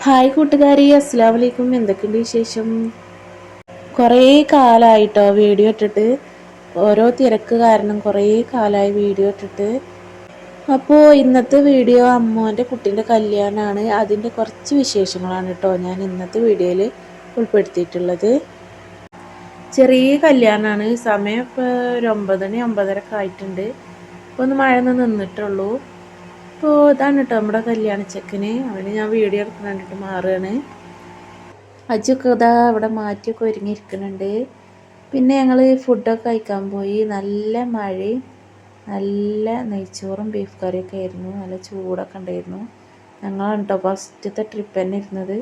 Hi കൂട്ടുകാരി, അസ്സലാമു അലൈക്കും. എന്തൊക്കെയുണ്ട് വിശേഷം? കുറേ കാലമായിട്ടോ വീഡിയോ ഇട്ടിട്ട്. ഓരോ തിരക്ക് കാരണം കുറേ കാലമായി വീഡിയോ ഇട്ടിട്ട്. അപ്പോൾ ഇന്നത്തെ വീഡിയോ അമ്മോൻ്റെ കുട്ടീൻ്റെ കല്യാണമാണ്. അതിൻ്റെ കുറച്ച് വിശേഷങ്ങളാണ് കേട്ടോ ഞാൻ ഇന്നത്തെ വീഡിയോയിൽ ഉൾപ്പെടുത്തിയിട്ടുള്ളത്. ചെറിയ കല്യാണമാണ്. സമയം ഇപ്പോൾ ഒരു 9 മണി 9:30 ആയിട്ടുണ്ട്. ഇപ്പോൾ ഒന്ന് മഴ നിന്നിട്ടുള്ളൂ. അപ്പോൾ ഇതാണ് കേട്ടോ നമ്മുടെ കല്യാണ ചെക്കന്. അവന് ഞാൻ വീഡിയോ എടുക്കാൻ വേണ്ടിയിട്ട് മാറുകയാണ്. അജൊക്കെ ഇതാ അവിടെ മാറ്റിയൊക്കെ ഒരുങ്ങിയിരിക്കുന്നുണ്ട്. പിന്നെ ഞങ്ങൾ ഫുഡൊക്കെ കഴിക്കാൻ പോയി. നല്ല മഴയും നല്ല നെയ്ച്ചോറും ബീഫ് കറിയൊക്കെ ആയിരുന്നു. നല്ല ചൂടൊക്കെ ഉണ്ടായിരുന്നു. ഞങ്ങളാണ് കേട്ടോ ഫസ്റ്റത്തെ ട്രിപ്പ് തന്നെ ഇരുന്നത്.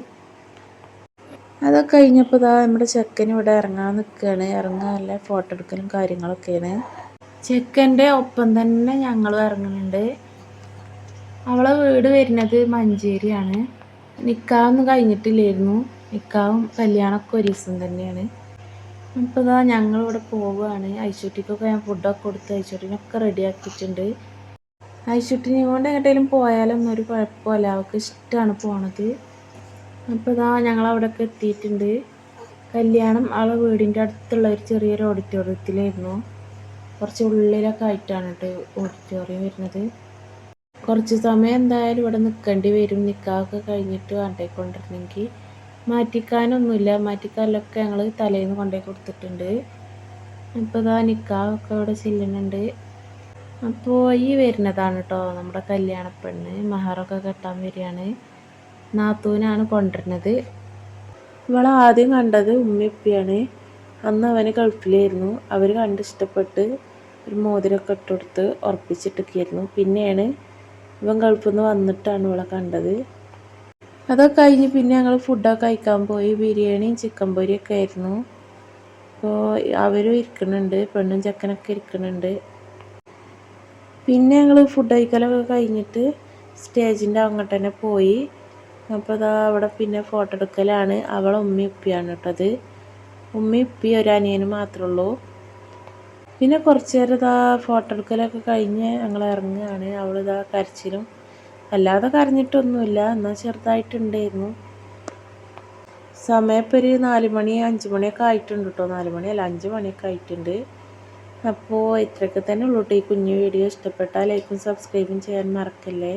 അതൊക്കെ കഴിഞ്ഞപ്പോൾ ഇതാ നമ്മുടെ ചെക്കൻ ഇവിടെ ഇറങ്ങാൻ നിൽക്കുകയാണ്. ഇറങ്ങാനല്ല, ഫോട്ടോ എടുക്കലും കാര്യങ്ങളൊക്കെയാണ്. ചെക്കൻ്റെ ഒപ്പം തന്നെ ഞങ്ങളും ഇറങ്ങുന്നുണ്ട്. അവളെ വീട് വരുന്നത് മഞ്ചേരിയാണ്. നിക്കാഹൊന്നും കഴിഞ്ഞിട്ടില്ലായിരുന്നു. നിക്കാഹും കല്യാണമൊക്കെ ഒരു ദിവസം തന്നെയാണ്. അപ്പോൾ ഇതാ ഞങ്ങളിവിടെ പോവുകയാണ്. ഐശുട്ടിക്കൊക്കെ ഞാൻ ഫുഡൊക്കെ കൊടുത്ത് ഐശുട്ടിനൊക്കെ റെഡിയാക്കിയിട്ടുണ്ട്. ഐശുട്ടിനെ കൊണ്ട് എങ്ങോട്ടേലും പോയാലൊന്നും ഒരു കുഴപ്പമില്ല, അവൾക്ക് ഇഷ്ടമാണ് പോണത്. അപ്പോൾ ഇതാ ഞങ്ങളവിടെയൊക്കെ എത്തിയിട്ടുണ്ട്. കല്യാണം അവളെ വീടിൻ്റെ അടുത്തുള്ള ഒരു ചെറിയൊരു ഓഡിറ്റോറിയത്തിലായിരുന്നു. കുറച്ച് ഉള്ളിലൊക്കെ ആയിട്ടാണ് കേട്ടോ ഓഡിറ്റോറിയം വരുന്നത്. കുറച്ച് സമയം എന്തായാലും ഇവിടെ നിൽക്കേണ്ടി വരും. നിക്കാഹൊക്കെ കഴിഞ്ഞിട്ട് വേണ്ടേ കൊണ്ടുവരണമെങ്കിൽ. മാറ്റിക്കാനൊന്നുമില്ല, മാറ്റിക്കാനൊക്കെ ഞങ്ങൾ തലേന്ന് കൊണ്ടുപോയി കൊടുത്തിട്ടുണ്ട്. ഇപ്പോൾ ഇതാ നിക്കാഹൊക്കെ ഇവിടെ ചെല്ലുന്നുണ്ട്. അപ്പോൾ ഈ വരുന്നതാണ് കേട്ടോ നമ്മുടെ കല്യാണ പെണ്ണ്. മഹറൊക്കെ കെട്ടാൻ വരികയാണ്. നാത്തൂനാണ് കൊണ്ടുവരുന്നത്. ഇവളെ ആദ്യം കണ്ടത് ഉമ്മയുപ്പയാണ്. അന്ന് അവന് ഗൾഫിലായിരുന്നു. അവർ കണ്ടിഷ്ടപ്പെട്ട് ഒരു മോതിരമൊക്കെ ഇട്ടുകൊടുത്ത് ഉറപ്പിച്ചിട്ടൊക്കെയായിരുന്നു. പിന്നെയാണ് ഇവൻ ഗൾഫിൽ നിന്ന് വന്നിട്ടാണ് ഇവളെ കണ്ടത്. അതൊക്കെ കഴിഞ്ഞ് പിന്നെ ഞങ്ങൾ ഫുഡൊക്കെ കഴിക്കാൻ പോയി. ബിരിയാണിയും ചിക്കൻ പൊരിയൊക്കെ ആയിരുന്നു. അപ്പോൾ അവരും ഇരിക്കുന്നുണ്ട്, പെണ്ണും ചെക്കനൊക്കെ ഇരിക്കുന്നുണ്ട്. പിന്നെ ഞങ്ങൾ ഫുഡ് കഴിക്കലൊക്കെ കഴിഞ്ഞിട്ട് സ്റ്റേജിൻ്റെ അങ്ങോട്ട് തന്നെ പോയി. അപ്പോൾ അതാ അവിടെ പിന്നെ ഫോട്ടോ എടുക്കലാണ്. അവളെ ഉമ്മയും ഉപ്പിയാണ് കേട്ടത്. ഉമ്മയും ഉപ്പയും ഒരു അനിയനും മാത്രമേ ഉള്ളൂ. പിന്നെ കുറച്ച് നേരം ഇതാ ഫോട്ടോ എടുക്കലൊക്കെ കഴിഞ്ഞ് ഞങ്ങൾ ഇറങ്ങുകയാണ്. അവളിതാ കരച്ചിലും അല്ലാതെ കരഞ്ഞിട്ടൊന്നുമില്ല, എന്നാൽ ചെറുതായിട്ടുണ്ടായിരുന്നു. സമയം ഇപ്പോൾ ഒരു 4 മണി 5 മണിയൊക്കെ ആയിട്ടുണ്ട് കേട്ടോ. 4 മണിയല്ല, 5 മണിയൊക്കെ ആയിട്ടുണ്ട്. അപ്പോൾ ഇത്രയൊക്കെ തന്നെ ഉള്ളൂ കേട്ടോ ഈ കുഞ്ഞു വീഡിയോ. ഇഷ്ടപ്പെട്ടാൽ ലൈക്കും സബ്സ്ക്രൈബും ചെയ്യാൻ മറക്കല്ലേ.